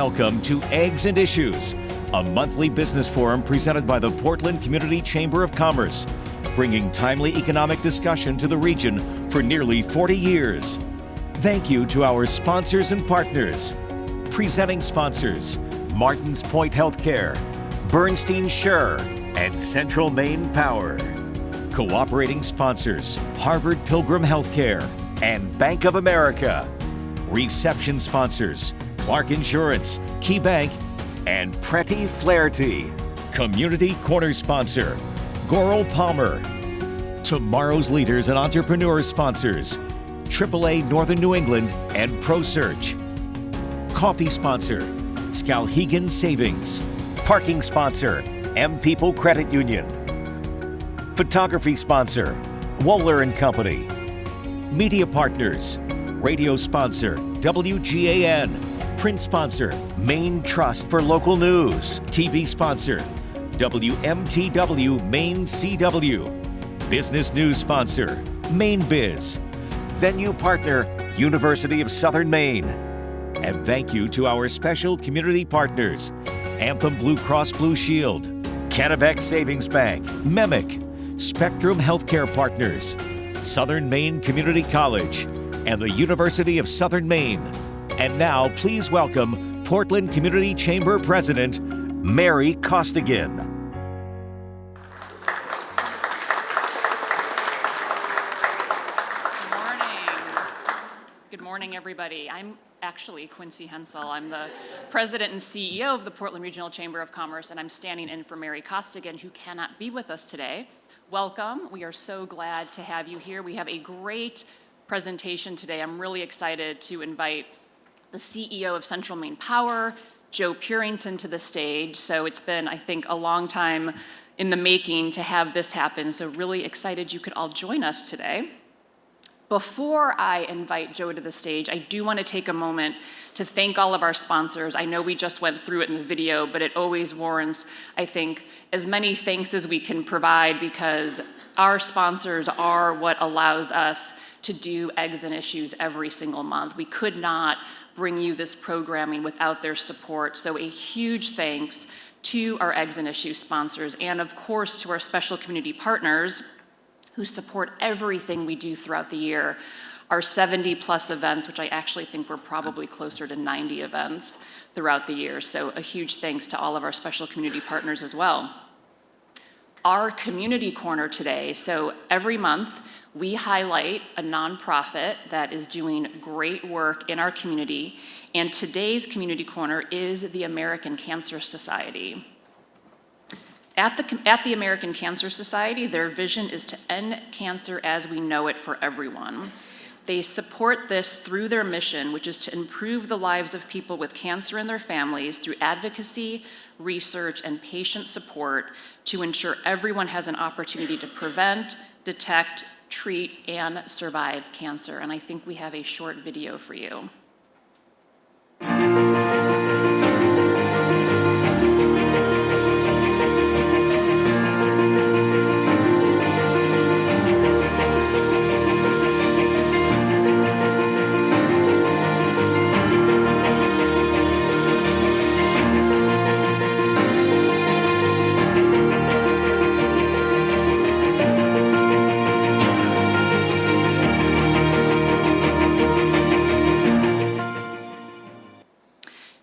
Welcome to Eggs and Issues, a monthly business forum presented by the Portland Community Chamber of Commerce, bringing timely economic discussion to the region for nearly 40 years. Thank you to our sponsors and partners. Presenting sponsors, Martins Point Healthcare, Bernstein Scher, and Central Maine Power. Cooperating sponsors, Harvard Pilgrim Healthcare and Bank of America. Reception sponsors, Clark Insurance, Key Bank, and Pretty Flaherty. Community Corner sponsor, Goral Palmer. Tomorrow's leaders and entrepreneurs sponsors, AAA Northern New England and ProSearch. Coffee sponsor, Skowhegan Savings. Parking sponsor, M People Credit Union. Photography sponsor, Wohler & Company. Media partners, radio sponsor, WGAN. Print sponsor, Maine Trust for Local News. TV sponsor, WMTW Maine CW. Business news sponsor, Maine Biz. Venue partner, University of Southern Maine. And thank you to our special community partners, Anthem Blue Cross Blue Shield, Kennebec Savings Bank, MEMIC, Spectrum Healthcare Partners, Southern Maine Community College, and the University of Southern Maine. And now, please welcome Portland Community Chamber President, Mary Costigan. Good morning, everybody. I'm actually Quincy Hensel. I'm the President and CEO of the Portland Regional Chamber of Commerce, and I'm standing in for Mary Costigan, who cannot be with us today. Welcome. We are so glad to have you here. We have a great presentation today. I'm really excited to invite the CEO of Central Maine Power, Joe Purington, to the stage. So it's been, I think, a long time in the making to have this happen. So really excited you could all join us today. Before I invite Joe to the stage, I do want to take a moment to thank all of our sponsors. I know we just went through it in the video, but it always warrants, I think, as many thanks as we can provide, because our sponsors are what allows us to do Eggs and Issues every single month. We could not bring you this programming without their support. So a huge thanks to our Eggs and Issues sponsors, and of course to our special community partners who support everything we do throughout the year. Our 70 plus events, which I actually think we're probably closer to 90 events throughout the year. So a huge thanks to all of our special community partners as well. Our community corner today, so every month we highlight a nonprofit that is doing great work in our community, and today's community corner is the American Cancer Society. At the American Cancer Society, their vision is to end cancer as we know it for everyone. They support this through their mission, which is to improve the lives of people with cancer and their families through advocacy, research, and patient support to ensure everyone has an opportunity to prevent, detect, treat, and survive cancer. And I think we have a short video for you.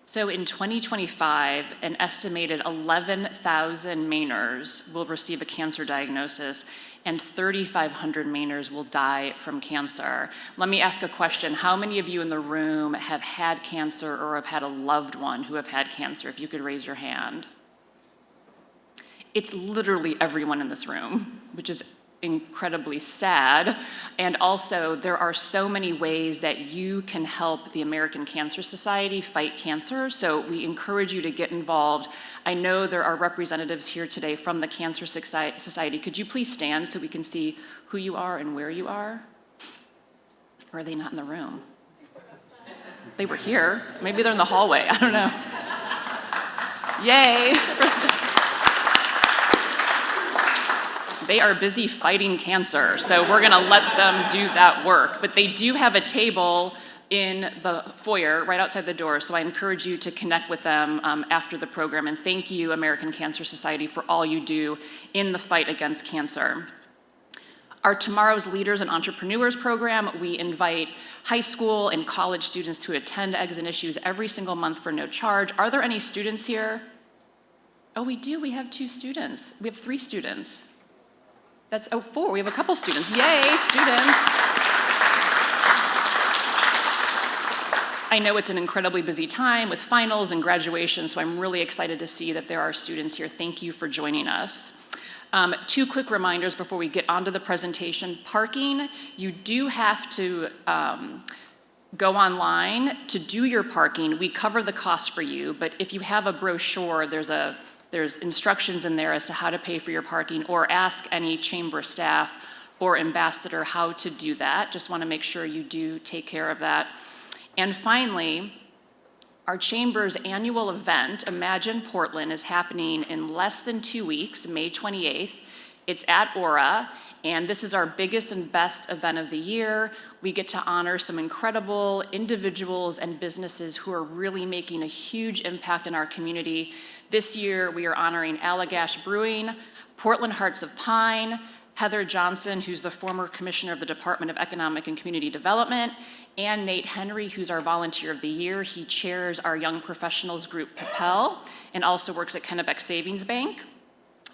So in 2025, an estimated 11,000 Mainers will receive a cancer diagnosis, and 3,500 Mainers will die from cancer. Let me ask a question. How many of you in the room have had cancer or have had a loved one who have had cancer? If you could raise your hand. It's literally everyone in this room, which is incredibly sad. And also, there are so many ways that you can help the American Cancer Society fight cancer. So we encourage you to get involved. I know there are representatives here today from the Cancer Society. Could you please stand so we can see who you are and where you are? Or are they not in the room? They were here. Maybe they're in the hallway. I don't know. Yay. They are busy fighting cancer, so we're gonna let them do that work. But they do have a table in the foyer right outside the door, so I encourage you to connect with them after the program. And thank you, American Cancer Society, for all you do in the fight against cancer. Our Tomorrow's Leaders and Entrepreneurs program, we invite high school and college students to attend Eggs and Issues every single month for no charge. Are there any students here? Oh, we do. We have 2 students. We have 3 students. That's, oh, 4. We have a couple students. Yay, students. I know it's an incredibly busy time with finals and graduation, so I'm really excited to see that there are students here. Thank you for joining us. 2 quick reminders before we get onto the presentation. Parking, you do have to go online to do your parking. We cover the cost for you, but if you have a brochure, there's instructions in there as to how to pay for your parking, or ask any chamber staff or ambassador how to do that. Just want to make sure you do take care of that. And finally, our Chamber's annual event, Imagine Portland, is happening in less than 2 weeks, May 28th. It's at Aura, and this is our biggest and best event of the year. We get to honor some incredible individuals and businesses who are really making a huge impact in our community. This year, we are honoring Allagash Brewing, Portland Hearts of Pine, Heather Johnson, who's the former commissioner of the Department of Economic and Community Development, and Nate Henry, who's our Volunteer of the Year. He chairs our Young Professionals group, Propel, and also works at Kennebec Savings Bank.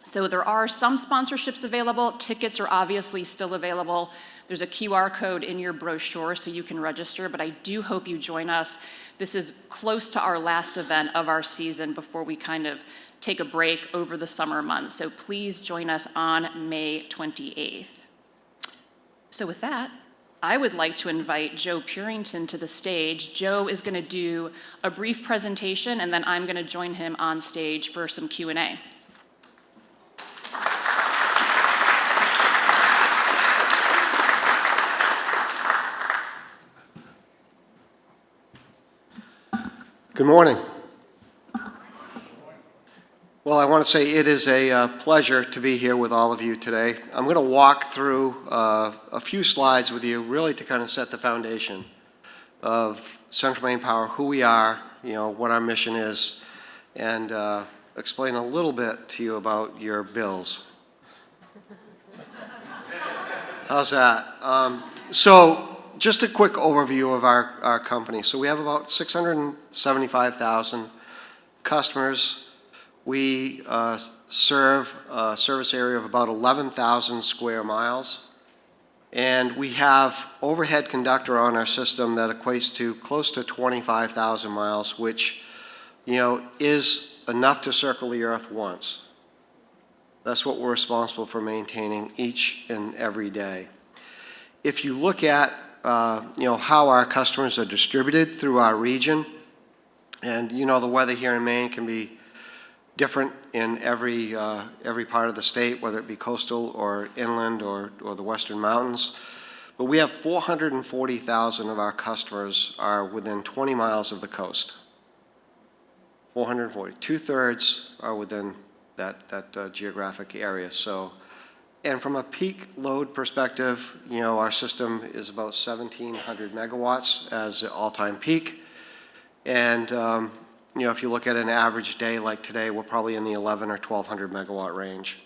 So there are some sponsorships available. Tickets are obviously still available. There's a QR code in your brochure so you can register, but I do hope you join us. This is close to our last event of our season before we kind of take a break over the summer months. So please join us on May 28th. So with that, I would like to invite Joe Purington to the stage. Joe is going to do a brief presentation, and then I'm going to join him on stage for some Q&A. Good morning. Well, I want to say it is a pleasure to be here with all of you today. I'm going to walk through a few slides with you, really to kind of set the foundation of Central Maine Power, who we are, what our mission is, and explain a little bit to you about your bills. How's that? So just a quick overview of our company. So we have about 675,000 customers. We serve a service area of about 11,000 square miles. And we have overhead conductor on our system that equates to close to 25,000 miles, which, is enough to circle the earth once. That's what we're responsible for maintaining each and every day. If you look at how our customers are distributed through our region, and the weather here in Maine can be different in every part of the state, whether it be coastal or inland or the western mountains. But we have 440,000 of our customers are within 20 miles of the coast. 440. 2/3 are within that geographic area. So, and from a peak load perspective, our system is about 1,700 megawatts as an all-time peak. And, if you look at an average day like today, we're probably in the 1,100 or 1,200 megawatt range.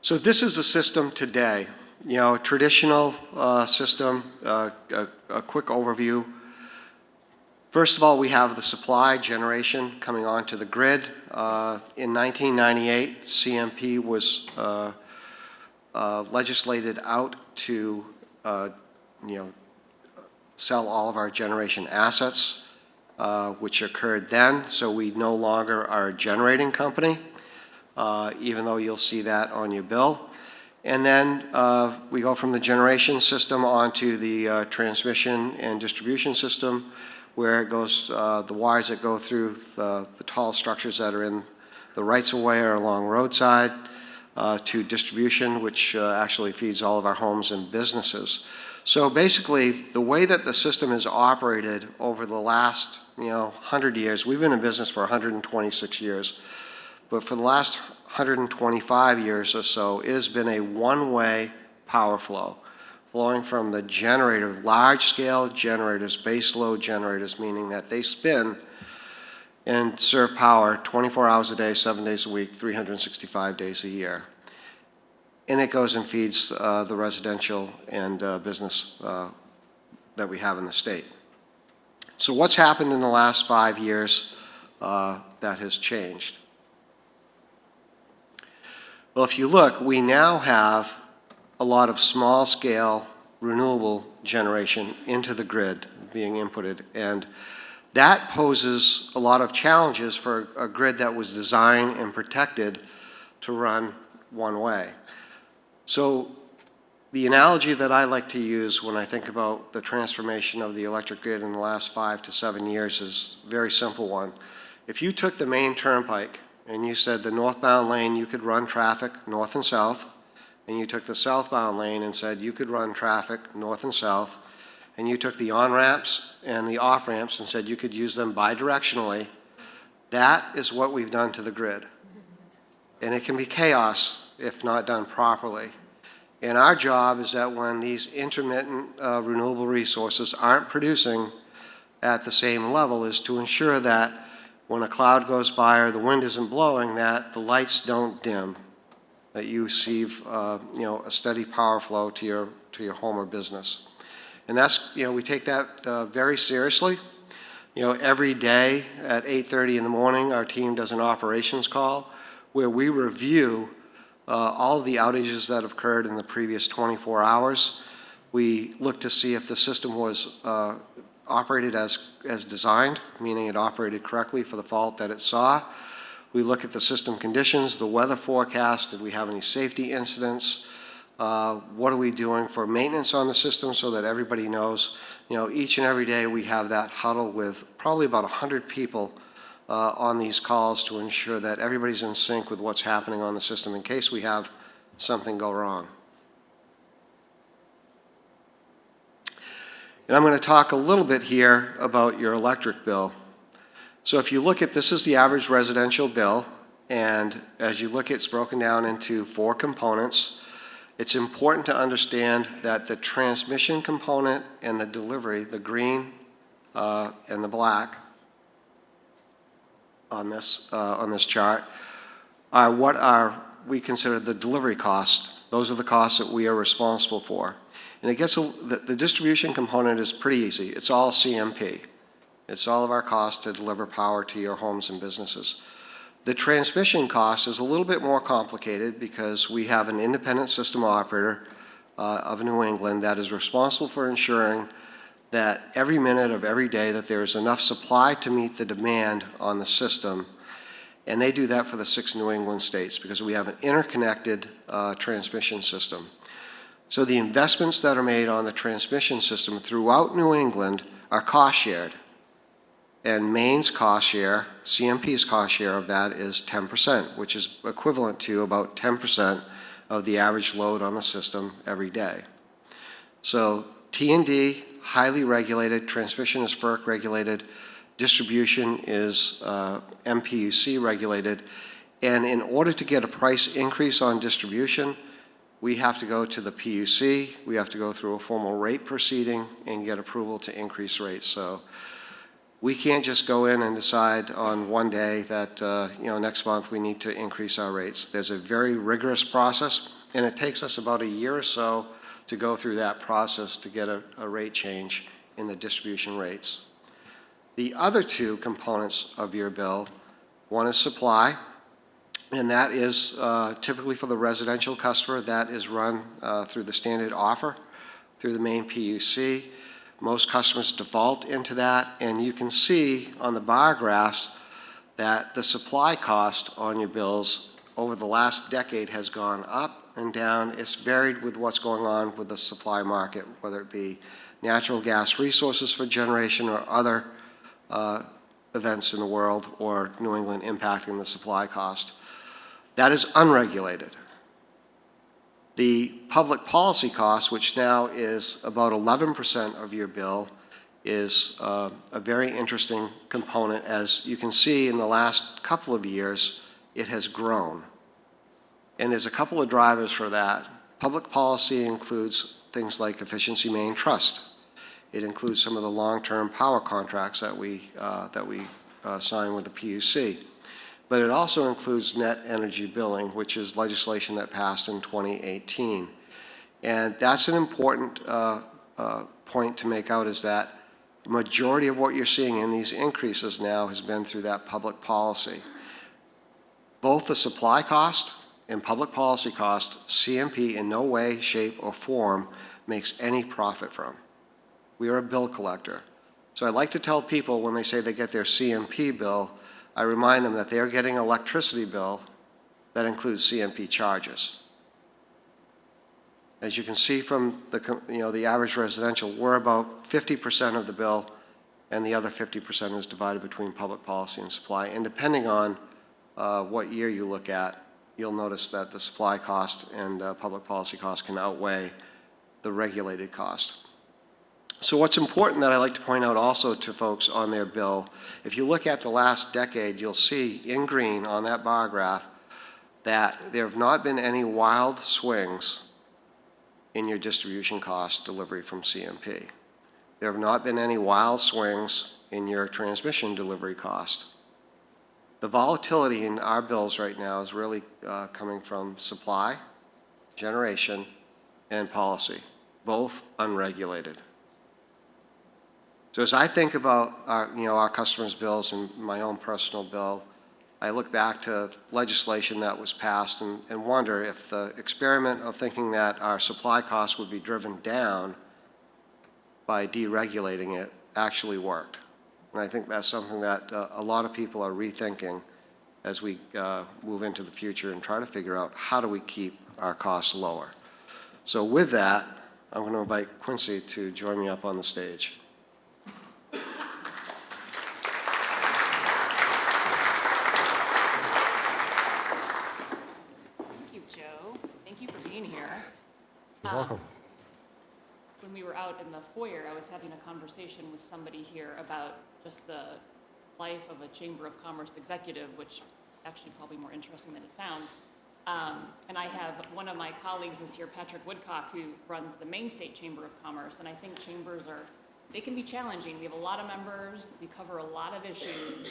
So this is the system today. A traditional system, a quick overview. First of all, we have the supply generation coming onto the grid. In 1998, CMP was legislated out to, sell all of our generation assets, which occurred then. So we no longer are a generating company, even though you'll see that on your bill. And then we go from the generation system onto the transmission and distribution system, where it goes, the wires that go through the tall structures that are in the rights-of-way or along roadside, to distribution, which actually feeds all of our homes and businesses. So basically, the way that the system has operated over the last 100 years, we've been in business for 126 years, but for the last 125 years or so, it has been a one-way power flow flowing from the generator, large-scale generators, base load generators, meaning that they spin and serve power 24 hours a day, 7 days a week, 365 days a year. And it goes and feeds the residential and business that we have in the state. So what's happened in the last 5 years that has changed? Well, if you look, we now have a lot of small-scale renewable generation into the grid being inputted, and that poses a lot of challenges for a grid that was designed and protected to run one way. So the analogy that I like to use when I think about the transformation of the electric grid in the last 5 to 7 years is a very simple one. If you took the Maine Turnpike and you said the northbound lane you could run traffic north and south, and you took the southbound lane and said you could run traffic north and south, and you took the on-ramps and the off-ramps and said you could use them bidirectionally, that is what we've done to the grid. And it can be chaos if not done properly. And our job is that when these intermittent renewable resources aren't producing at the same level is to ensure that when a cloud goes by or the wind isn't blowing, that the lights don't dim, that you receive a steady power flow to your home or business. And that's, we take that very seriously. Every day at 8:30 in the morning, our team does an operations call where we review all of the outages that have occurred in the previous 24 hours. We look to see if the system was operated as designed, meaning it operated correctly for the fault that it saw. We look at the system conditions, the weather forecast, did we have any safety incidents, what are we doing for maintenance on the system so that everybody knows. Each and every day we have that huddle with probably about 100 people on these calls to ensure that everybody's in sync with what's happening on the system in case we have something go wrong. And I'm going to talk a little bit here about your electric bill. So if you look at, this is the average residential bill, and as you look, it's broken down into 4 components. It's important to understand that the transmission component and the delivery, the green and the black on this chart, are what we consider the delivery costs. Those are the costs that we are responsible for. And it gets the distribution component is pretty easy. It's all CMP. It's all of our costs to deliver power to your homes and businesses. The transmission cost is a little bit more complicated because we have an independent system operator of New England that is responsible for ensuring that every minute of every day that there is enough supply to meet the demand on the system. And they do that for the 6 New England states because we have an interconnected transmission system. So the investments that are made on the transmission system throughout New England are cost shared. And Maine's cost share, CMP's cost share of that is 10%, which is equivalent to about 10% of the average load on the system every day. So T&D, highly regulated, transmission is FERC regulated, distribution is MPUC regulated, and in order to get a price increase on distribution, we have to go to the PUC, we have to go through a formal rate proceeding and get approval to increase rates. So we can't just go in and decide on one day that next month we need to increase our rates. There's a very rigorous process, and it takes us about a year or so to go through that process to get a rate change in the distribution rates. The other 2 components of your bill, one is supply, and that is typically for the residential customer, that is run through the standard offer, through the Maine PUC. Most customers default into that, and you can see on the bar graphs that the supply cost on your bills over the last decade has gone up and down. It's varied with what's going on with the supply market, whether it be natural gas resources for generation or other events in the world, or New England impacting the supply cost. That is unregulated. The public policy cost, which now is about 11% of your bill, is a very interesting component. As you can see, in the last couple of years, it has grown. And there's a couple of drivers for that. Public policy includes things like Efficiency Maine Trust. It includes some of the long-term power contracts that we sign with the PUC. But it also includes net energy billing, which is legislation that passed in 2018. And that's an important point to make out, is that the majority of what you're seeing in these increases now has been through that public policy. Both the supply cost and public policy cost, CMP in no way, shape, or form makes any profit from. We are a bill collector. So I like to tell people when they say they get their CMP bill, I remind them that they're getting an electricity bill that includes CMP charges. As you can see from the average residential, we're about 50% of the bill, and the other 50% is divided between public policy and supply. And depending on what year you look at, you'll notice that the supply cost and public policy cost can outweigh the regulated cost. So what's important that I like to point out also to folks on their bill, if you look at the last decade, you'll see in green on that bar graph that there have not been any wild swings in your distribution cost delivery from CMP. There have not been any wild swings in your transmission delivery cost. The volatility in our bills right now is really coming from supply, generation, and policy, both unregulated. So as I think about our customers' bills and my own personal bill, I look back to legislation that was passed and wonder if the experiment of thinking that our supply costs would be driven down by deregulating it actually worked. And I think that's something that a lot of people are rethinking as we move into the future and try to figure out how do we keep our costs lower. So with that, I'm going to invite Quincy to join me up on the stage. Thank you, Joe. Thank you for being here. You're welcome. When we were out in the foyer, I was having a conversation with somebody here about just the life of a Chamber of Commerce executive, which actually probably more interesting than it sounds. And I have one of my colleagues is here, Patrick Woodcock, who runs the Maine State Chamber of Commerce. And I think chambers they can be challenging. We have a lot of members, we cover a lot of issues.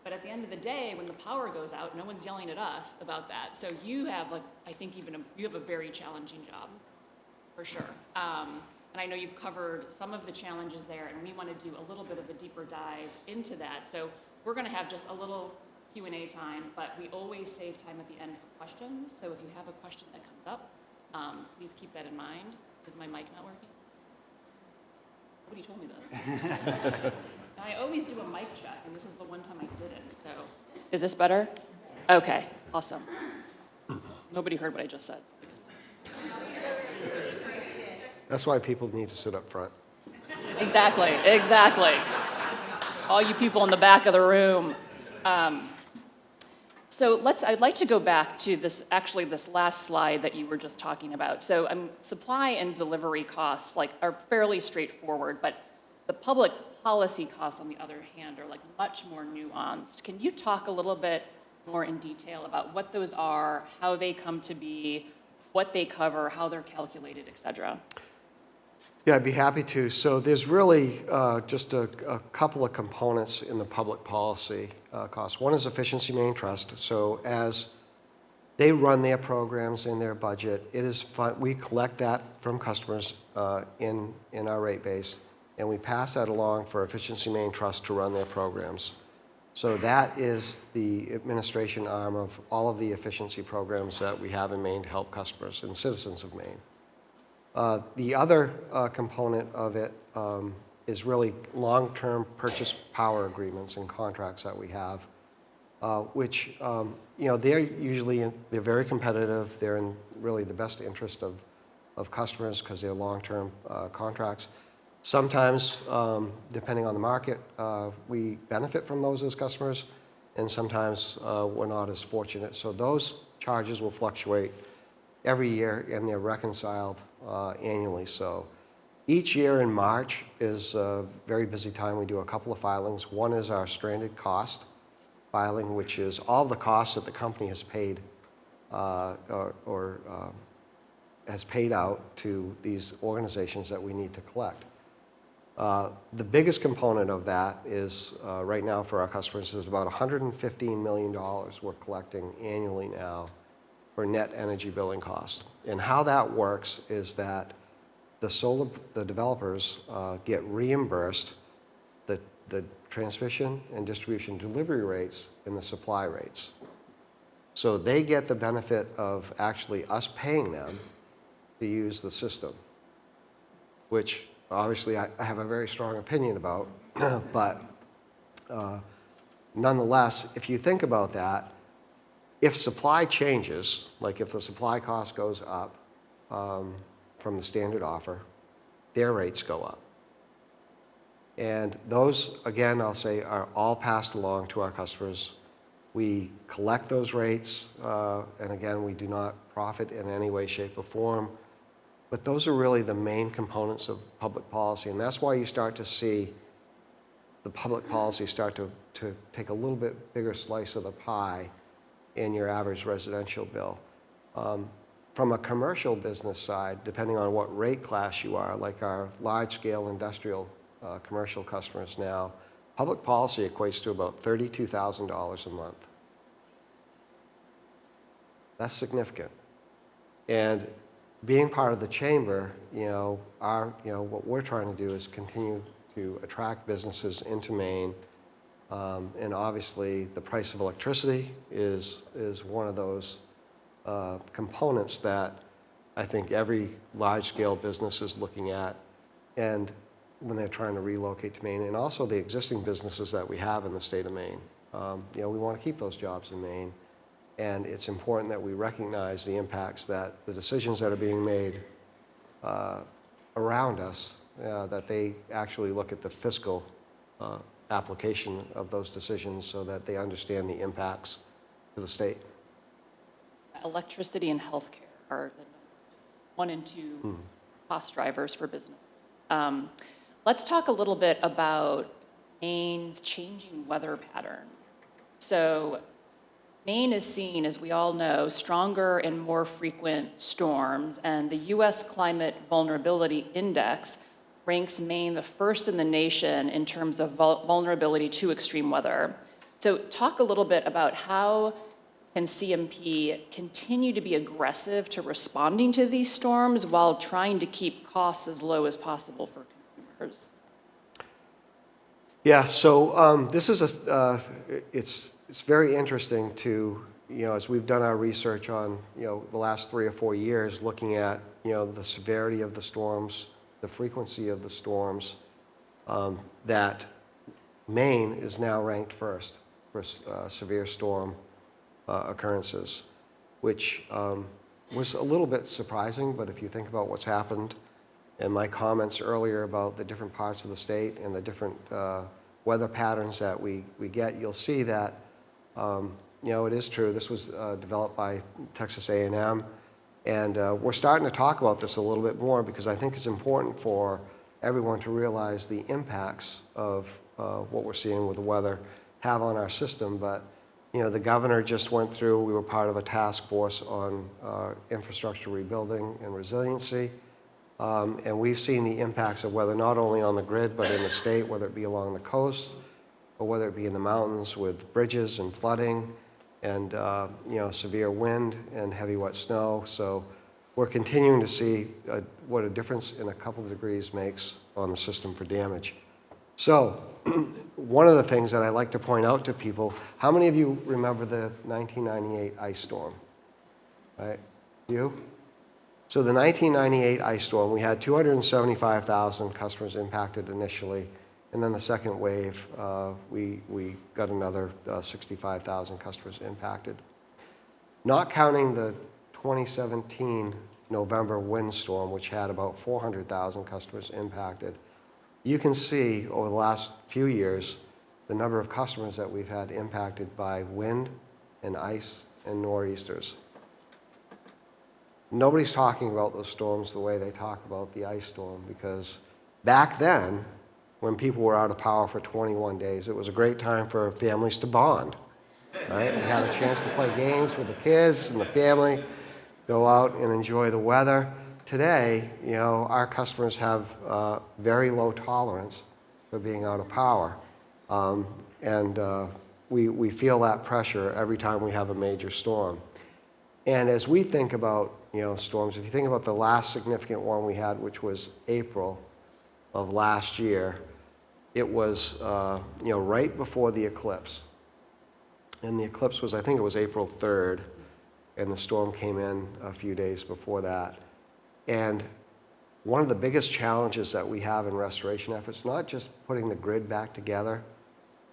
But at the end of the day, when the power goes out, no one's yelling at us about that. So you have, I think you have a very challenging job, for sure. And I know you've covered some of the challenges there, and we want to do a little bit of a deeper dive into that. So we're going to have just a little Q&A time, but we always save time at the end for questions. So if you have a question that comes up, please keep that in mind. Is my mic not working? Nobody told me this. I always do a mic check, and this is the one time I didn't. So is this better? Okay, awesome. Nobody heard what I just said. That's why people need to sit up front. Exactly. All you people in the back of the room. So I'd like to go back to this last slide that you were just talking about. So supply and delivery costs are fairly straightforward, but the public policy costs, on the other hand, are much more nuanced. Can you talk a little bit more in detail about what those are, how they come to be, what they cover, how they're calculated, et cetera? Yeah, I'd be happy to. So there's really just a couple of components in the public policy costs. One is Efficiency Maine Trust. So as they run their programs in their budget, we collect that from customers in our rate base, and we pass that along for Efficiency Maine Trust to run their programs. So that is the administration arm of all of the efficiency programs that we have in Maine to help customers and citizens of Maine. The other component of it is really long-term purchase power agreements and contracts that we have, which they're very competitive. They're in really the best interest of customers because they're long-term contracts. Sometimes, depending on the market, we benefit from those as customers, and sometimes we're not as fortunate. So those charges will fluctuate every year, and they're reconciled annually. So each year in March is a very busy time. We do a couple of filings. One is our stranded cost filing, which is all the costs that the company has paid or has paid out to these organizations that we need to collect. The biggest component of that is, right now for our customers, is about $115 million we're collecting annually now for net energy billing cost. And how that works is that the developers get reimbursed the transmission and distribution delivery rates and the supply rates. So they get the benefit of actually us paying them to use the system, which obviously I have a very strong opinion about, but nonetheless, if you think about that, if supply changes, like if the supply cost goes up from the standard offer, their rates go up. And those, again, I'll say, are all passed along to our customers. We collect those rates, and again, we do not profit in any way, shape, or form. But those are really the main components of public policy, and that's why you start to see the public policy start to take a little bit bigger slice of the pie in your average residential bill. From a commercial business side, depending on what rate class you are, like our large-scale industrial commercial customers now, public policy equates to about $32,000 a month. That's significant. And being part of the chamber, what we're trying to do is continue to attract businesses into Maine. And obviously, the price of electricity is one of those components that I think every large-scale business is looking at, and when they're trying to relocate to Maine, and also the existing businesses that we have in the state of Maine. We want to keep those jobs in Maine, and it's important that we recognize the impacts that the decisions that are being made around us, that they actually look at the fiscal application of those decisions so that they understand the impacts to the state. Electricity and healthcare are the one and two cost drivers for business. Let's talk a little bit about Maine's changing weather patterns. So Maine is seen, as we all know, stronger and more frequent storms, and the U.S. Climate Vulnerability Index ranks Maine the first in the nation in terms of vulnerability to extreme weather. So talk a little bit about how can CMP continue to be aggressive to responding to these storms while trying to keep costs as low as possible for consumers? Yeah, so this is it's very interesting to, as we've done our research on, the last 3 or 4 years, looking at, the severity of the storms, the frequency of the storms, that Maine is now ranked first for severe storm occurrences, which was a little bit surprising, but if you think about what's happened and my comments earlier about the different parts of the state and the different weather patterns that we get, you'll see that, it is true. This was developed by Texas A&M, and we're starting to talk about this a little bit more because I think it's important for everyone to realize the impacts of what we're seeing with the weather have on our system. But the governor just went through, we were part of a task force on infrastructure rebuilding and resiliency. And we've seen the impacts of weather not only on the grid, but in the state, whether it be along the coast or whether it be in the mountains with bridges and flooding and, severe wind and heavy wet snow. So we're continuing to see what a difference in a couple of degrees makes on the system for damage. So one of the things that I like to point out to people, how many of you remember the 1998 ice storm? Right? You? So the 1998 ice storm, we had 275,000 customers impacted initially, and then the second wave, we got another 65,000 customers impacted. Not counting the 2017 November windstorm, which had about 400,000 customers impacted, you can see over the last few years the number of customers that we've had impacted by wind and ice and nor'easters. Nobody's talking about those storms the way they talk about the ice storm, because back then, when people were out of power for 21 days, it was a great time for families to bond, right? They had a chance to play games with the kids and the family. go out and enjoy the weather. Today, you know, our customers have very low tolerance for being out of power. We feel that pressure every time we have a major storm. And as we think about, you know, storms, if you think about the last significant one we had, which was April of last year, it was, you know, right before the eclipse. And the eclipse was, I think it was April 3rd, and the storm came in a few days before that. And one of the biggest challenges that we have in restoration efforts, not just putting the grid back together,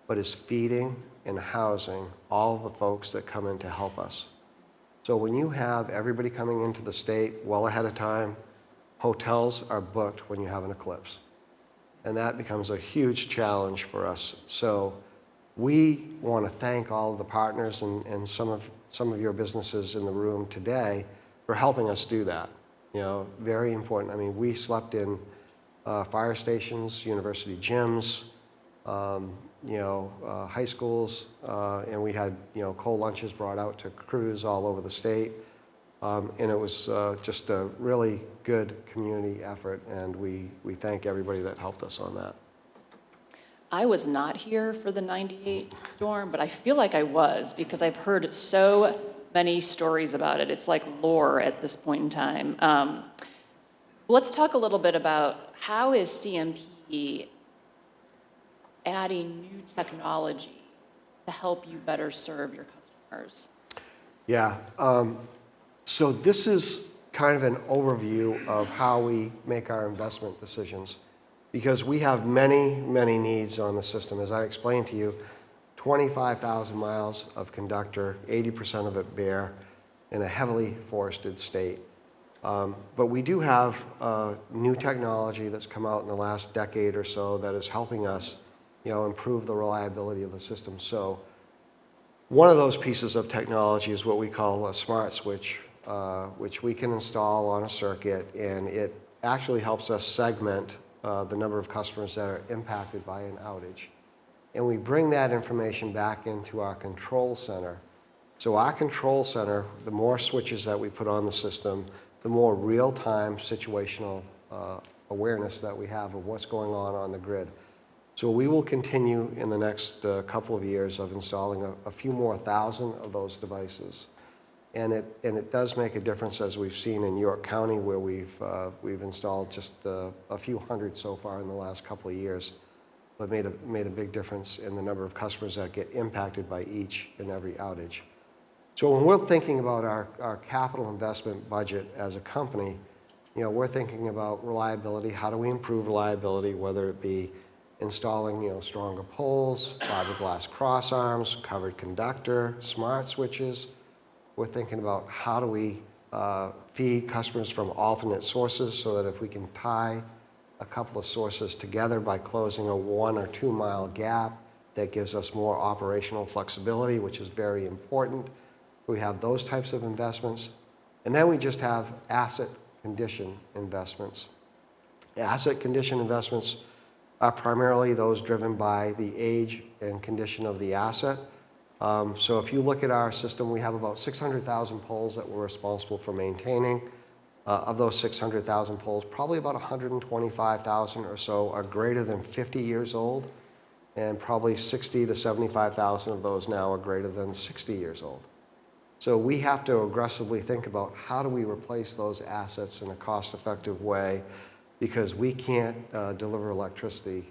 but is feeding and housing all the folks that come in to help us. So when you have everybody coming into the state well ahead of time, hotels are booked when you have an eclipse. And that becomes a huge challenge for us. So we want to thank all of the partners and some of your businesses in the room today for helping us do that. You know, very important. I mean, we slept in fire stations, university gyms, you know, high schools, and we had, you know, cold lunches brought out to crews all over the state. And it was just a really good community effort, and we thank everybody that helped us on that. I was not here for the 98 storm, but I feel like I was because I've heard so many stories about it. It's like lore at this point in time. Let's talk a little bit about how is CMP adding new technology to help you better serve your customers? Yeah. So this is kind of an overview of how we make our investment decisions, because we have many, many needs on the system. As I explained to you, 25,000 miles of conductor, 80% of it bare, in a heavily forested state. But we do have new technology that's come out in the last decade or so that is helping us, you know, improve the reliability of the system. So one of those pieces of technology is what we call a smart switch, which we can install on a circuit, and it actually helps us segment the number of customers that are impacted by an outage. And we bring that information back into our control center. So our control center, the more switches that we put on the system, the more real-time situational awareness that we have of what's going on the grid. So we will continue in the next couple of years of installing a few more thousand of those devices. And it does make a difference, as we've seen in York County, where we've installed just a few hundred so far in the last couple of years, but made a big difference in the number of customers that get impacted by each and every outage. So when we're thinking about our capital investment budget as a company, you know, we're thinking about reliability. How do we improve reliability, whether it be installing, you know, stronger poles, fiberglass cross arms, covered conductor, smart switches. We're thinking about how do we feed customers from alternate sources, so that if we can tie a couple of sources together by closing a 1 or 2 mile gap, that gives us more operational flexibility, which is very important. We have those types of investments. And then we just have asset condition investments. Asset condition investments are primarily those driven by the age and condition of the asset. So if you look at our system, we have about 600,000 poles that we're responsible for maintaining. Of those 600,000 poles, probably about 125,000 or so are greater than 50 years old, and probably 60 to 75,000 of those now are greater than 60 years old. So we have to aggressively think about how do we replace those assets in a cost-effective way, because we can't deliver electricity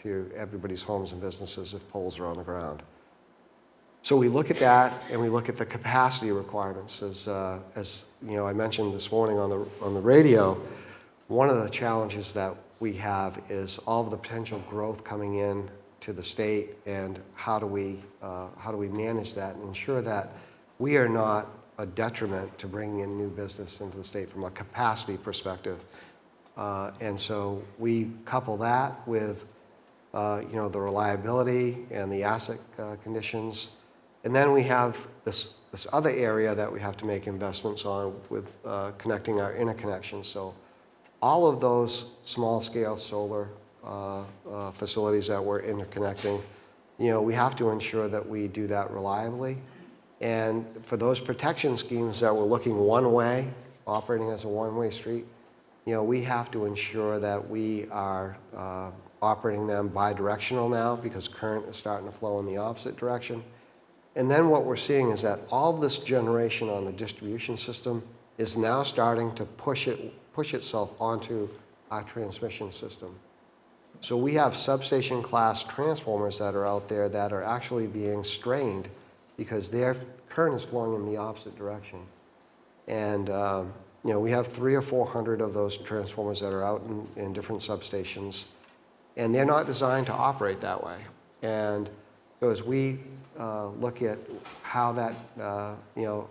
to everybody's homes and businesses if poles are on the ground. So we look at that, and we look at the capacity requirements. As you know, I mentioned this morning on the radio, one of the challenges that we have is all of the potential growth coming in to the state, and how do we manage that and ensure that we are not a detriment to bringing in new business into the state from a capacity perspective. And so we couple that with you know, the reliability and the asset conditions. And then we have this other area that we have to make investments on with connecting our interconnections. So all of those small-scale solar facilities that we're interconnecting, you know, we have to ensure that we do that reliably. And for those protection schemes that were looking one way, operating as a one-way street, we have to ensure that we are operating them bi-directional now because current is starting to flow in the opposite direction. And then what we're seeing is that all this generation on the distribution system is now starting to push itself onto our transmission system. So we have substation class transformers that are out there that are actually being strained because their current is flowing in the opposite direction. And we have 300 or 400 of those transformers that are out in different substations, and they're not designed to operate that way. And so as we look at how that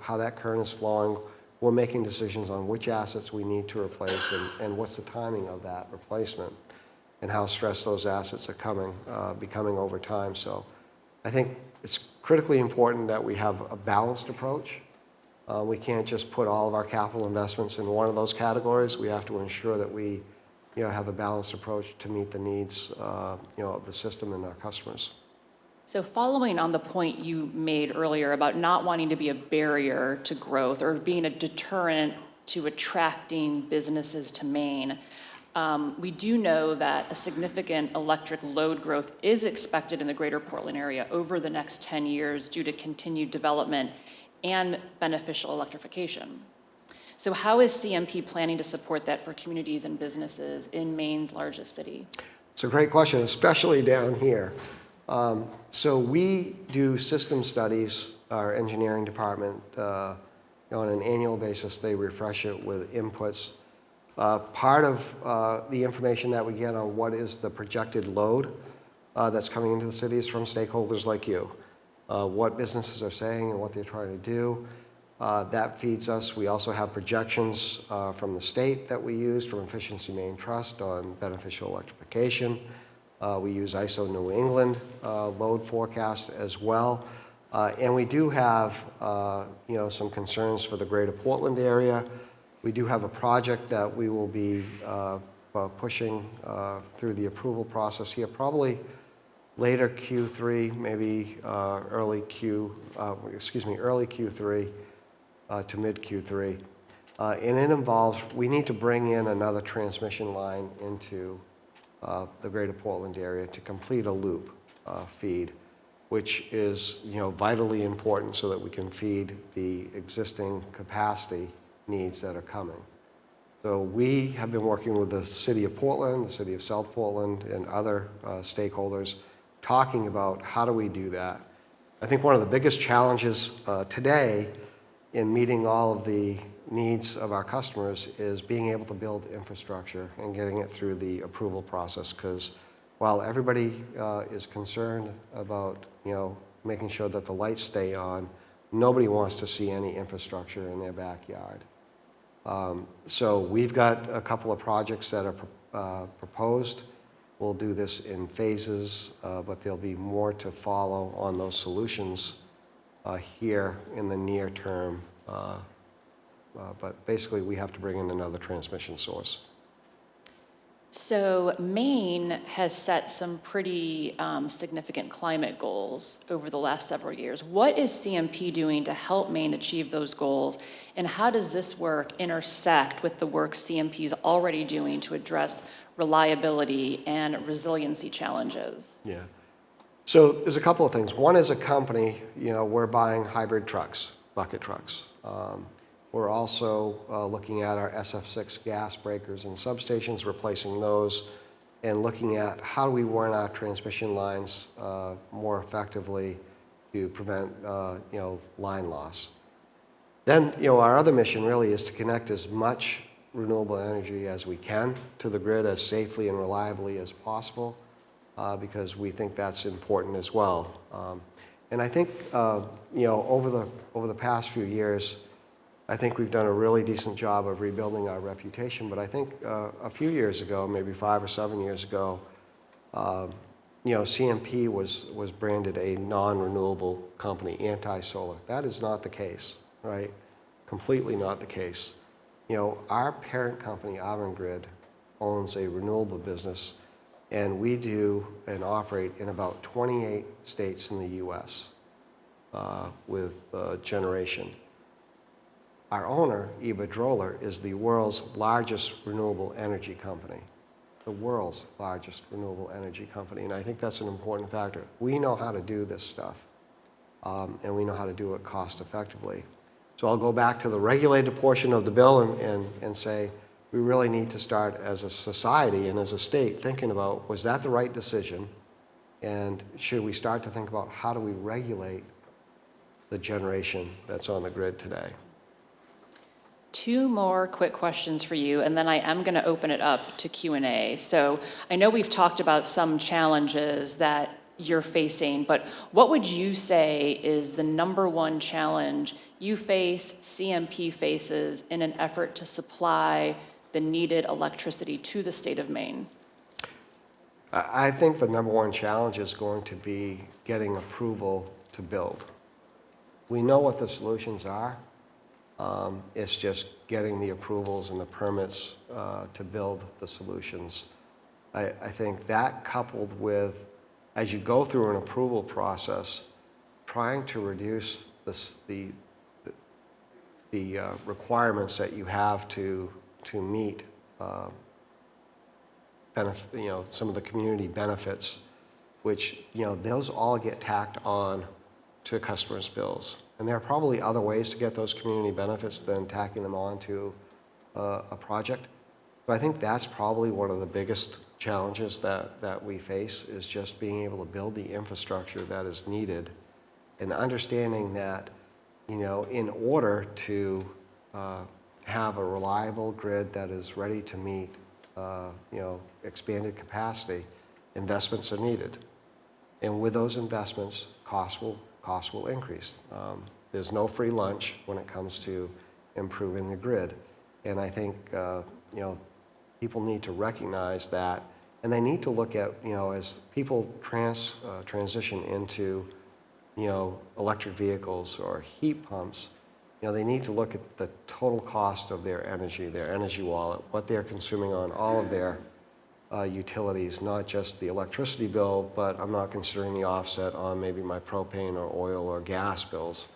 how that current is flowing, we're making decisions on which assets we need to replace and what's the timing of that replacement and how stressed those assets are becoming over time. So I think it's critically important that we have a balanced approach. We can't just put all of our capital investments in one of those categories. We have to ensure that we have a balanced approach to meet the needs of the system and our customers. So following on the point you made earlier about not wanting to be a barrier to growth or being a deterrent to attracting businesses to Maine, we do know that a significant electric load growth is expected in the greater Portland area over the next 10 years due to continued development and beneficial electrification. So how is CMP planning to support that for communities and businesses in Maine's largest city? It's a great question, especially down here. So we do system studies, our engineering department, on an annual basis. They refresh it with inputs. Part of the information that we get on what is the projected load that's coming into the city is from stakeholders like you. What businesses are saying and what they're trying to do. That feeds us. We also have projections from the state that we use from Efficiency Maine Trust on beneficial electrification. We use ISO New England load forecast as well. And we do have some concerns for the greater Portland area. We do have a project that we will be pushing through the approval process here, probably later Q3, maybe early Q3 to mid Q3. And it involves, we need to bring in another transmission line into the greater Portland area to complete a loop feed, which is vitally important so that we can feed the existing capacity needs that are coming. So we have been working with the City of Portland, the City of South Portland, and other stakeholders talking about how do we do that. I think one of the biggest challenges today in meeting all of the needs of our customers is being able to build infrastructure and getting it through the approval process, because while everybody is concerned about making sure that the lights stay on, nobody wants to see any infrastructure in their backyard. So we've got a couple of projects that are proposed. We'll do this in phases, but there'll be more to follow on those solutions here in the near term. But basically, we have to bring in another transmission source. So Maine has set some pretty significant climate goals over the last several years. What is CMP doing to help Maine achieve those goals? And how does this work intersect with the work CMP is already doing to address reliability and resiliency challenges? Yeah. So there's a couple of things. One, as a company, we're buying hybrid trucks, bucket trucks. We're also looking at our SF6 gas breakers and substations, replacing those, and looking at how do we run our transmission lines more effectively to prevent line loss. Then our other mission really is to connect as much renewable energy as we can to the grid as safely and reliably as possible, because we think that's important as well. And I think over the past few years, I think we've done a really decent job of rebuilding our reputation. But I think a few years ago, maybe 5 or 7 years ago, CMP was branded a non-renewable company, anti-solar. That is not the case, right? Completely not the case. Our parent company, Avangrid, owns a renewable business, and we do and operate in about 28 states in the U.S. with generation. Our owner, Iberdrola, is the world's largest renewable energy company. The world's largest renewable energy company, and I think that's an important factor. We know how to do this stuff, and we know how to do it cost effectively. So I'll go back to the regulated portion of the bill and say, we really need to start as a society and as a state thinking about, was that the right decision? And should we start to think about how do we regulate the generation that's on the grid today? Two more quick questions for you, and then I am going to open it up to Q&A. So I know we've talked about some challenges that you're facing, but what would you say is the number one challenge you face, CMP faces, in an effort to supply the needed electricity to the state of Maine? I think the number one challenge is going to be getting approval to build. We know what the solutions are. It's just getting the approvals and the permits to build the solutions. I think that, coupled with, as you go through an approval process, trying to reduce the requirements that you have to meet some of the community benefits, which, those all get tacked on to customers' bills. And there are probably other ways to get those community benefits than tacking them on to a project. But I think that's probably one of the biggest challenges that we face, is just being able to build the infrastructure that is needed, and understanding that, in order to have a reliable grid that is ready to meet expanded capacity, investments are needed. And with those investments, costs will increase. There's no free lunch when it comes to improving the grid. And I think, people need to recognize that, and they need to look at, as people transition into, electric vehicles or heat pumps, they need to look at the total cost of their energy wallet, what they're consuming on all of their utilities, not just the electricity bill, but I'm not considering the offset on maybe my propane or oil or gas bills.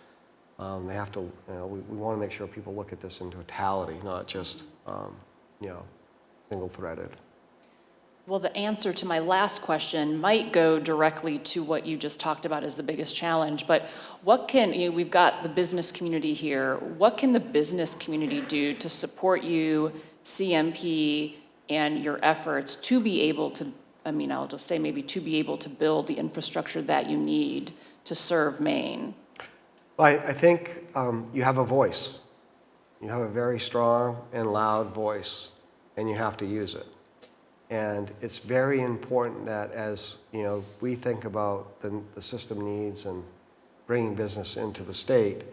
They have to, we want to make sure people look at this in totality, not just, single-threaded. Well, the answer to my last question might go directly to what you just talked about as the biggest challenge, but what can, we've got the business community here, what can the business community do to support you, CMP, and your efforts to be able to, I'll just say maybe to be able to build the infrastructure that you need to serve Maine? Well, I think you have a voice. You have a very strong and loud voice, and you have to use it. And it's very important that, as we think about the system needs and bringing business into the state,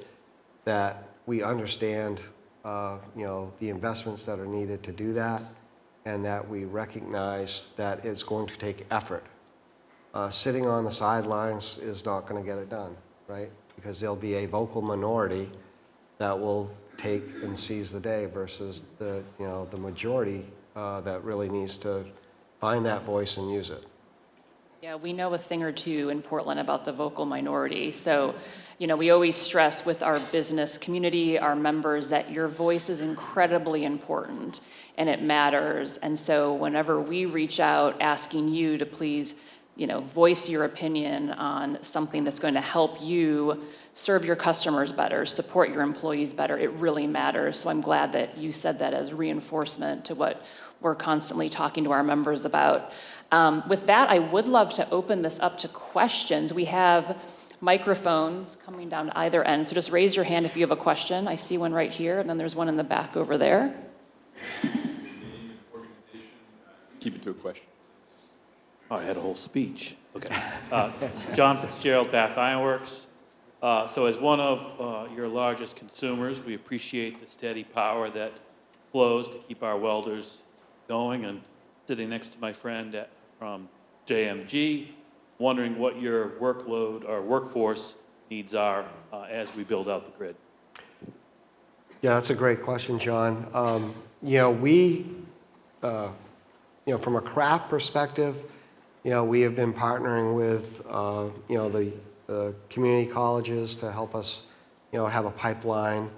that we understand the investments that are needed to do that, and that we recognize that it's going to take effort. Sitting on the sidelines is not going to get it done, right? Because there'll be a vocal minority that will take and seize the day versus the majority that really needs to find that voice and use it. Yeah, we know a thing or two in Portland about the vocal minority. So, we always stress with our business community, our members, that your voice is incredibly important and it matters. And so whenever we reach out asking you to please, voice your opinion on something that's going to help you serve your customers better, support your employees better, it really matters. So I'm glad that you said that as reinforcement to what we're constantly talking to our members about. With that, I would love to open this up to questions. We have microphones coming down either end, so just raise your hand if you have a question. I see one right here, and then there's one in the back over there. Keep it to a question. Oh, I had a whole speech. Okay. John Fitzgerald, Bath Ironworks. So as one of your largest consumers, we appreciate the steady power that flows to keep our welders going. And sitting next to my friend from JMG, wondering what your workload or workforce needs are as we build out the grid. Yeah, that's a great question, John. From a craft perspective, we have been partnering with, the the community colleges to help us, have a pipeline.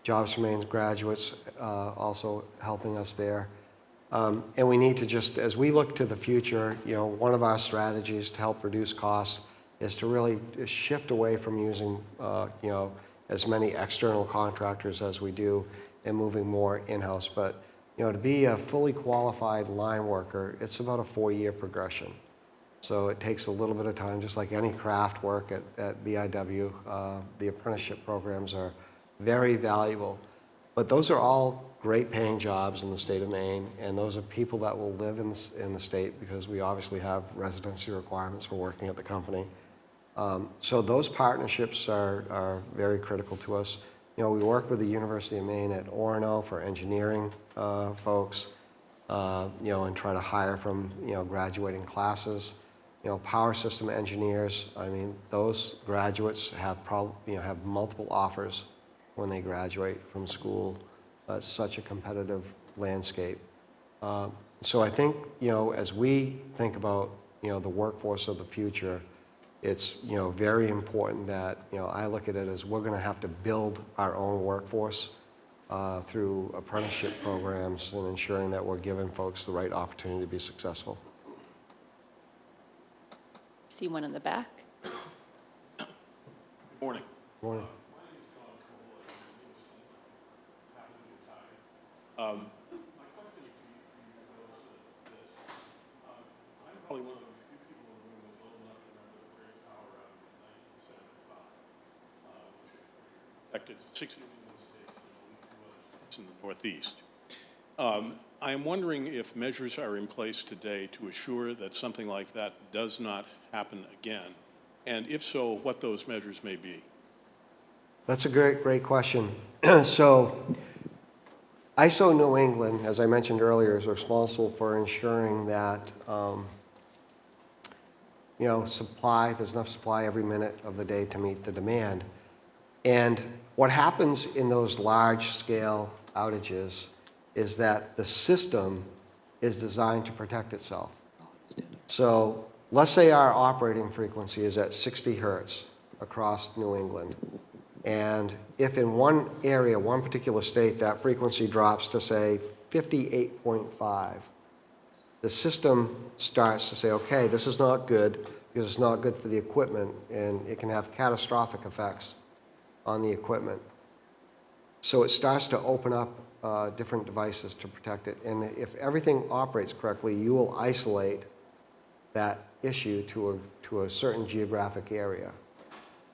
Jobs for Maine graduates also helping us there. And we need to just, as we look to the future, one of our strategies to help reduce costs is to really shift away from using, as many external contractors as we do and moving more in-house. But, to be a fully qualified line worker, it's about a 4-year progression. So it takes a little bit of time, just like any craft work at BIW. The apprenticeship programs are very valuable. But those are all great paying jobs in the state of Maine, and those are people that will live in the state because we obviously have residency requirements for working at the company. So those partnerships are very critical to us. We work with the University of Maine at Orono for engineering folks, and try to hire from, graduating classes. Power system engineers, I mean, those graduates have have multiple offers when they graduate from school. It's such a competitive landscape. So I think, as we think about, the workforce of the future, it's, very important that, I look at it as we're going to have to build our own workforce through apprenticeship programs and ensuring that we're giving folks the right opportunity to be successful. See one in the back. Morning. Morning. I'm probably one of the few people in the room who's old enough to remember the Great Power Outage in 1975, which affected 6 New England states and only 2 other states in the Northeast. I am wondering if measures are in place today to assure that something like that does not happen again, and if so, what those measures may be. That's a great question. So ISO New England, as I mentioned earlier, is responsible for ensuring that there's enough supply every minute of the day to meet the demand. And what happens in those large-scale outages is that the system is designed to protect itself. So let's say our operating frequency is at 60 hertz across New England. And if in one area, one particular state, that frequency drops to, say, 58.5, the system starts to say, okay, this is not good because it's not good for the equipment, and it can have catastrophic effects on the equipment. So it starts to open up different devices to protect it. And if everything operates correctly, you will isolate that issue to a certain geographic area.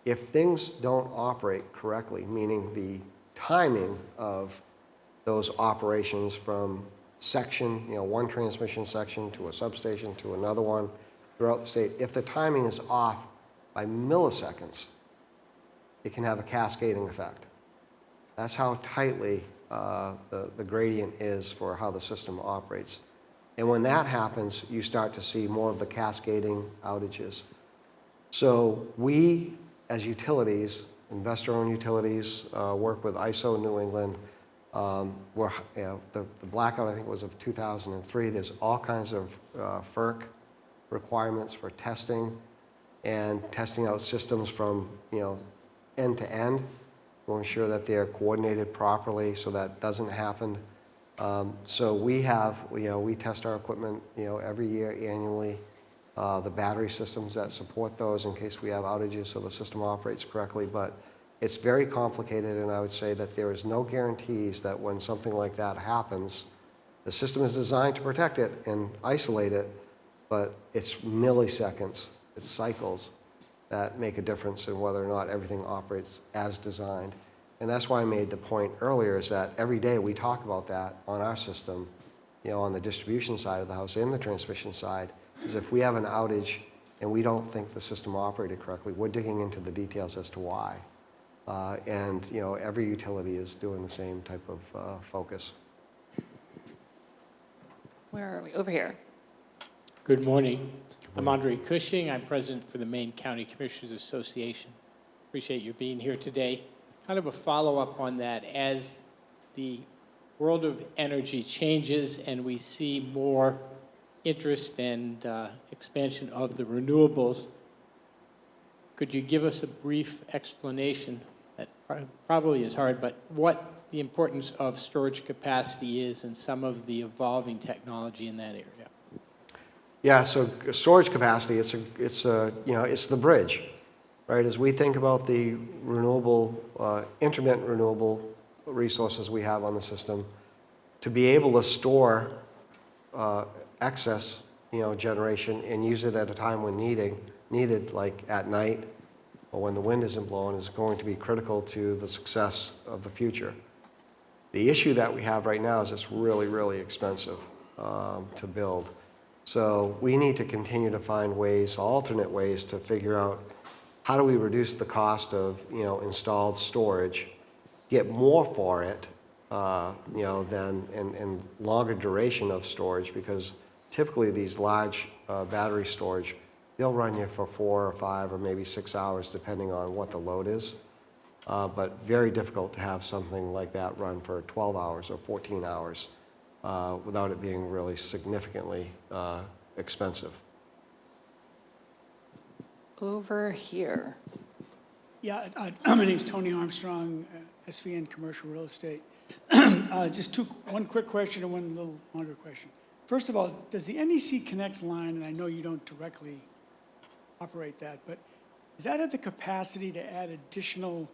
If things don't operate correctly, meaning the timing of those operations from section, one transmission section to a substation to another one throughout the state, if the timing is off by milliseconds, it can have a cascading effect. That's how tightly the gradient is for how the system operates. And when that happens, you start to see more of the cascading outages. So we, as utilities, investor-owned utilities, work with ISO New England. The blackout, I think, was of 2003. There's all kinds of FERC requirements for testing and testing out systems from end to end to ensure that they're coordinated properly so that doesn't happen. So we have, we test our equipment, every year annually. The battery systems that support those in case we have outages so the system operates correctly. But it's very complicated, and I would say that there is no guarantees that when something like that happens, the system is designed to protect it and isolate it, but it's milliseconds, it's cycles that make a difference in whether or not everything operates as designed. And that's why I made the point earlier, is that every day we talk about that on our system, on the distribution side of the house and the transmission side, is if we have an outage and we don't think the system operated correctly, we're digging into the details as to why. And every utility is doing the same type of focus. Where are we? Over here. Good morning. I'm Andre Cushing. I'm president for the Maine County Commissioners Association. Appreciate you being here today. Kind of a follow-up on that. As the world of energy changes and we see more interest and expansion of the renewables, could you give us a brief explanation, that probably is hard, but what the importance of storage capacity is and some of the evolving technology in that area? Yeah, so storage capacity, it's the bridge, right? As we think about the renewable, intermittent renewable resources we have on the system, to be able to store excess, generation and use it at a time when needed, like at night or when the wind isn't blowing, is going to be critical to the success of the future. The issue that we have right now is it's really, really expensive to build. So we need to continue to find ways, alternate ways, to figure out how do we reduce the cost of, installed storage, get more for it, than and longer duration of storage, because typically these large battery storage, they'll run you for 4 or 5 or maybe 6 hours depending on what the load is. But very difficult to have something like that run for 12 hours or 14 hours without it being really significantly expensive. Over here. Yeah, my name's Tony Armstrong, SVN Commercial Real Estate. Just one quick question and one little longer question. First of all, does the NEC Connect line, and I know you don't directly operate that, but is that at the capacity to add an additional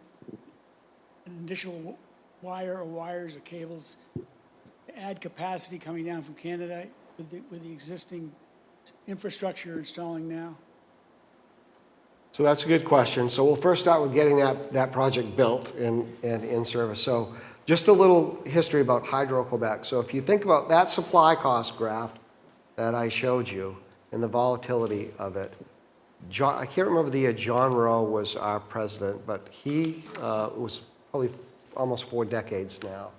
wire or wires or cables to add capacity coming down from Canada with the existing infrastructure you're installing now? So that's a good question. So we'll first start with getting that project built and in service. So just a little history about Hydro-Quebec. So if you think about that supply cost graph that I showed you and the volatility of it, I can't remember the year John Rowe was our president, but he was probably almost 4 decades now.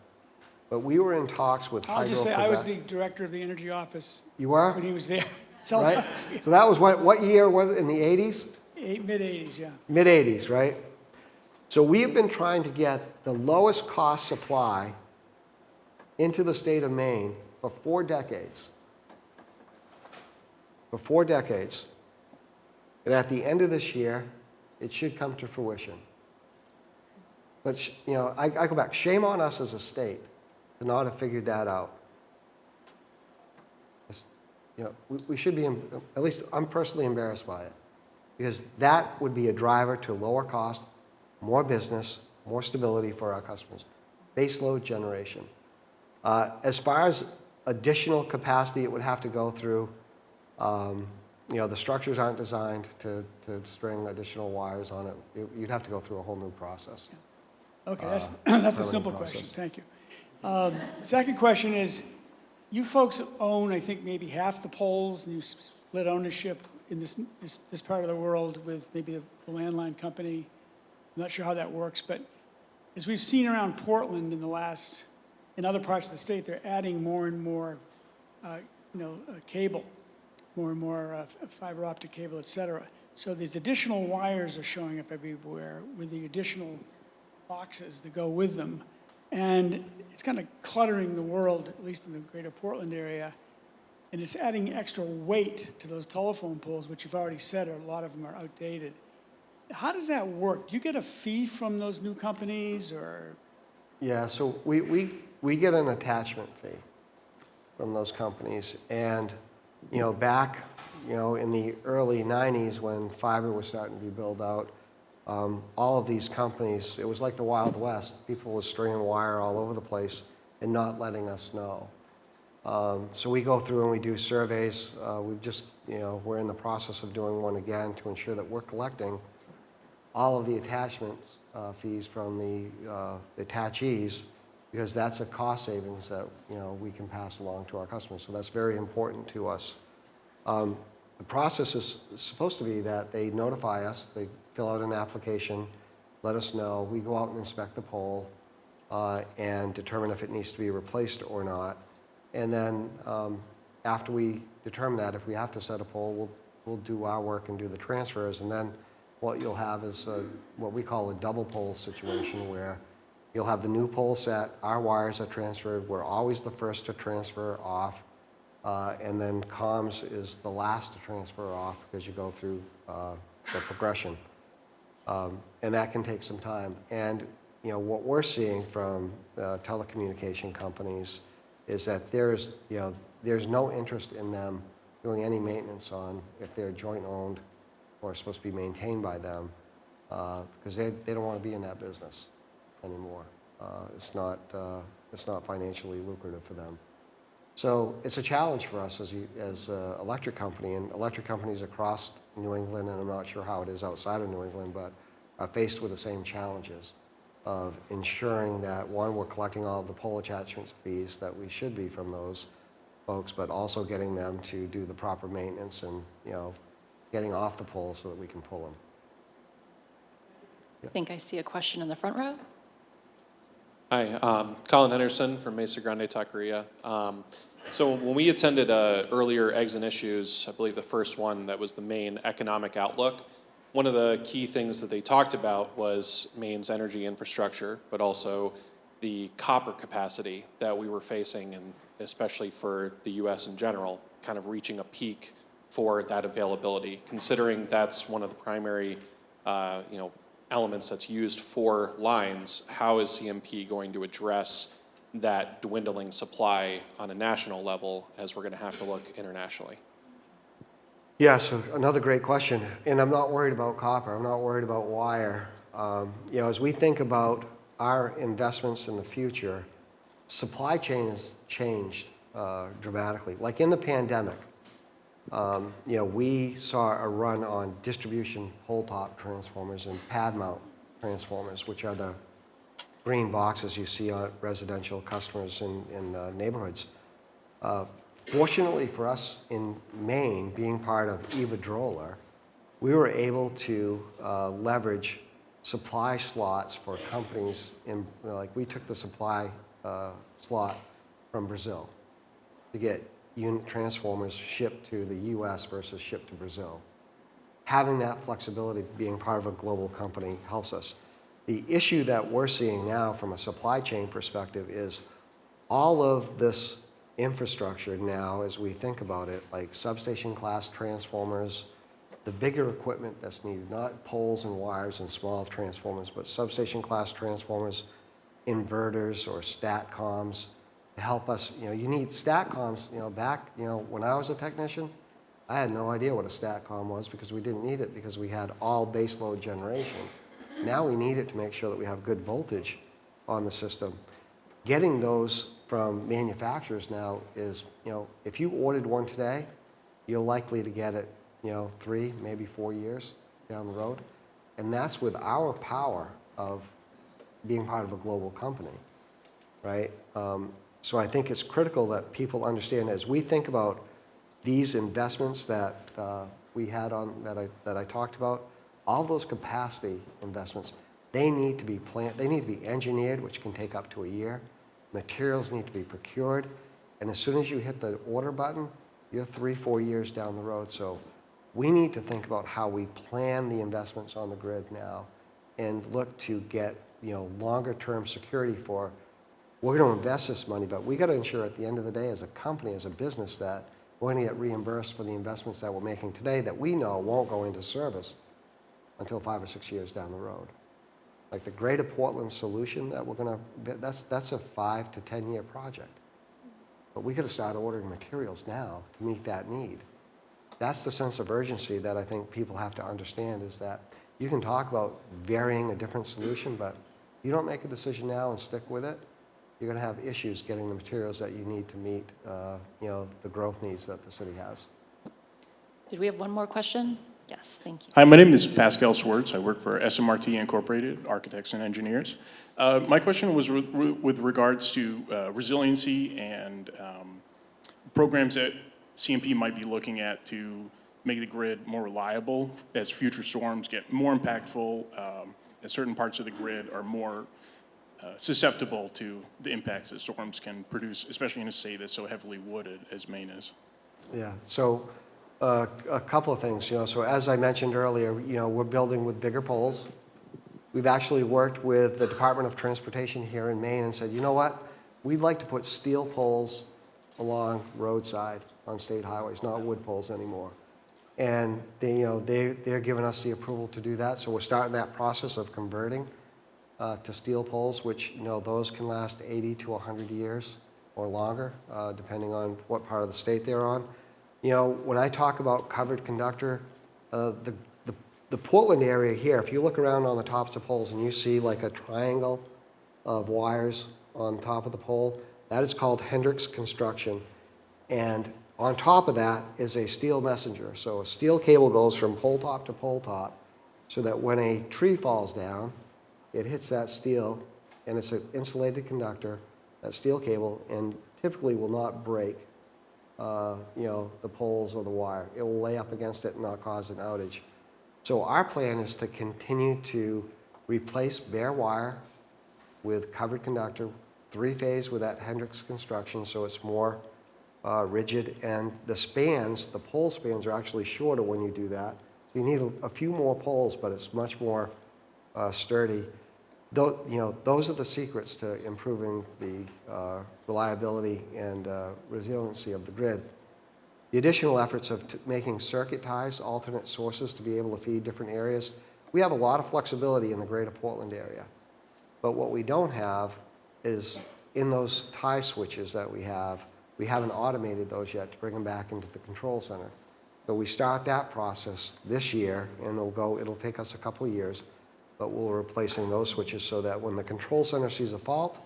But we were in talks with I'll just say I Hydro-Quebec. was the director of the energy office You were? when he was there. So Right? So that was what year was it, in the 80s? Mid-'80s, yeah. Mid-'80s, right? So we have been trying to get the lowest cost supply into the state of Maine for 4 decades. For 4 decades. And at the end of this year, it should come to fruition. But, I go back, shame on us as a state to not have figured that out. We should be, at least I'm personally embarrassed by it, because that would be a driver to lower cost, more business, more stability for our customers. Baseload generation. As far as additional capacity it would have to go through, the structures aren't designed to string additional wires on it. You'd have to go through a whole new process. Okay, that's the simple question. Thank you. Second question is, you folks own, I think, maybe half the poles, and you split ownership in this part of the world with maybe the landline company. I'm not sure how that works, but as we've seen around Portland in other parts of the state, they're adding more and more, cable, more and more fiber optic cable, et cetera. So these additional wires are showing up everywhere with the additional boxes that go with them. And it's kind of cluttering the world, at least in the greater Portland area. And it's adding extra weight to those telephone poles, which you've already said a lot of them are outdated. How does that work? Do you get a fee from those new companies, or? Yeah, so we get an attachment fee from those companies. And, back, in the early 90s when fiber was starting to be built out, all of these companies, it was like the Wild West. People were stringing wire all over the place and not letting us know. So we go through and we do surveys. We're in the process of doing one again to ensure that we're collecting all of the attachments fees from the attachees, because that's a cost savings that we can pass along to our customers. So that's very important to us. The process is supposed to be that they notify us, they fill out an application, let us know. We go out and inspect the pole and determine if it needs to be replaced or not. And then after we determine that, if we have to set a pole, we'll do our work and do the transfers. And then what you'll have is what we call a double pole situation, where you'll have the new pole set, our wires are transferred, we're always the first to transfer off, and then comms is the last to transfer off because you go through the progression. And that can take some time. And, what we're seeing from telecommunication companies is that there's no interest in them doing any maintenance on if they're joint owned or supposed to be maintained by them, because they don't want to be in that business anymore. It's not financially lucrative for them. So it's a challenge for us as an electric company, and electric companies across New England, and I'm not sure how it is outside of New England, but are faced with the same challenges of ensuring that, one, we're collecting all of the pole attachment fees that we should be from those folks, but also getting them to do the proper maintenance and, getting off the poles so that we can pull them. I think I see a question in the front row. Hi, Colin Henderson from Mesa Grande Taqueria. So when we attended earlier Eggs and Issues, I believe the first one that was the Maine economic outlook, one of the key things that they talked about was Maine's energy infrastructure, but also the copper capacity that we were facing, and especially for the U.S. in general, kind of reaching a peak for that availability, considering that's one of the primary elements that's used for lines. How is CMP going to address that dwindling supply on a national level as we're going to have to look internationally? Yeah, so another great question. And I'm not worried about copper. I'm not worried about wire. As we think about our investments in the future, supply chain has changed dramatically. Like in the pandemic, we saw a run on distribution pole top transformers and pad mount transformers, which are the green boxes you see on residential customers in neighborhoods. Fortunately for us in Maine, being part of Iberdrola, we were able to leverage supply slots for companies we took the supply slot from Brazil to get unit transformers shipped to the U.S. versus shipped to Brazil. Having that flexibility, being part of a global company, helps us. The issue that we're seeing now from a supply chain perspective is all of this infrastructure now, as we think about it, like substation class transformers, the bigger equipment that's needed, not poles and wires and small transformers, but substation class transformers, inverters or StatComs to help us. You need StatComs. Back when I was a technician, I had no idea what a StatCom was because we didn't need it because we had all baseload generation. Now we need it to make sure that we have good voltage on the system. Getting those from manufacturers now is, if you ordered one today, you're likely to get it, 3, maybe 4 years down the road. And that's with our power of being part of a global company, right? So I think it's critical that people understand as we think about these investments that we had on, that I talked about, all those capacity investments, they need to be planned, they need to be engineered, which can take up to a year. Materials need to be procured, and as soon as you hit the order button, you're 3-4 years down the road. So we need to think about how we plan the investments on the grid now and look to get longer term security for, we're going to invest this money, but we got to ensure at the end of the day as a company, as a business, that we're going to get reimbursed for the investments that we're making today that we know won't go into service until 5 or 6 years down the road. Like the Greater Portland solution that we're going to, that's a 5 to 10 year project. But we got to start ordering materials now to meet that need. That's the sense of urgency that I think people have to understand, is that you can talk about varying a different solution, but you don't make a decision now and stick with it, you're going to have issues getting the materials that you need to meet the growth needs that the city has. Did we have one more question? Yes, thank you. Hi, my name is Pascal Swartz. I work for SMRT Incorporated, Architects and Engineers. My question was with regards to resiliency and programs that CMP might be looking at to make the grid more reliable as future storms get more impactful, as certain parts of the grid are more susceptible to the impacts that storms can produce, especially in a state that's so heavily wooded as Maine is. Yeah, so a couple of things, so as I mentioned earlier, we're building with bigger poles. We've actually worked with the Department of Transportation here in Maine and said, you know what, we'd like to put steel poles along roadside on state highways, not wood poles anymore. And they're giving us the approval to do that. So we're starting that process of converting to steel poles, which, those can last 80 to 100 years or longer, depending on what part of the state they're on. When I talk about covered conductor, the Portland area here, if you look around on the tops of poles and you see like a triangle of wires on top of the pole, that is called Hendricks construction. And on top of that is a steel messenger. So a steel cable goes from pole top to pole top so that when a tree falls down, it hits that steel, and it's an insulated conductor, that steel cable, and typically will not break the poles or the wire. It will lay up against it and not cause an outage. So our plan is to continue to replace bare wire with covered conductor, 3-phase with that Hendricks construction, so it's more rigid, and the spans, the pole spans are actually shorter when you do that. You need a few more poles, but it's much more sturdy. Those are the secrets to improving the reliability and resiliency of the grid. The additional efforts of making circuit ties, alternate sources to be able to feed different areas. We have a lot of flexibility in the greater Portland area, but what we don't have is in those tie switches that we haven't automated those yet to bring them back into the control center. So we start that process this year, and it'll take us a couple of years, but we're replacing those switches so that when the control center sees a fault,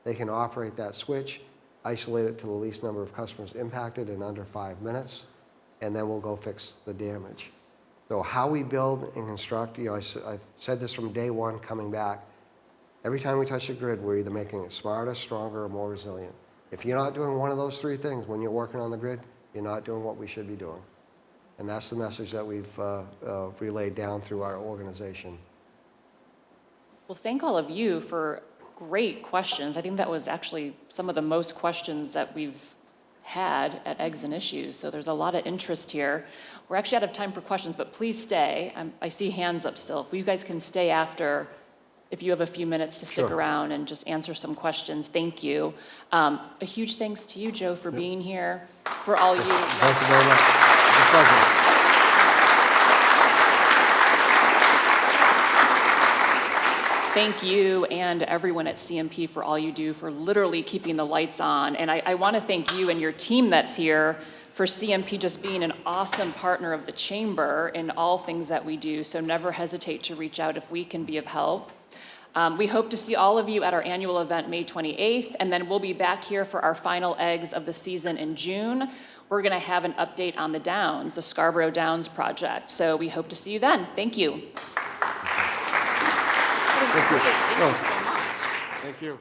they can operate that switch, isolate it to the least number of customers impacted in under 5 minutes, and then we'll go fix the damage. So how we build and construct, I've said this from day one coming back, every time we touch the grid, we're either making it smarter, stronger, or more resilient. If you're not doing one of those 3 things when you're working on the grid, you're not doing what we should be doing. And that's the message that we've relayed down through our organization. Well, thank all of you for great questions. I think that was actually some of the most questions that we've had at Eggs and Issues, so there's a lot of interest here. We're actually out of time for questions, but please stay. I see hands up still. If you guys can stay after, if you have a few minutes to stick around and just answer some questions, thank you. A huge thanks to you, Joe, for being here, for all you. Thank you very much. It's a pleasure. Thank you and everyone at CMP for all you do for literally keeping the lights on. And I want to thank you and your team that's here for CMP just being an awesome partner of the Chamber in all things that we do. So never hesitate to reach out if we can be of help. We hope to see all of you at our annual event May 28th, and then we'll be back here for our final eggs of the season in June. We're going to have an update on the Downs, the Scarborough Downs project. So we hope to see you then. Thank you. Thank you. Thank you so much. Thank you.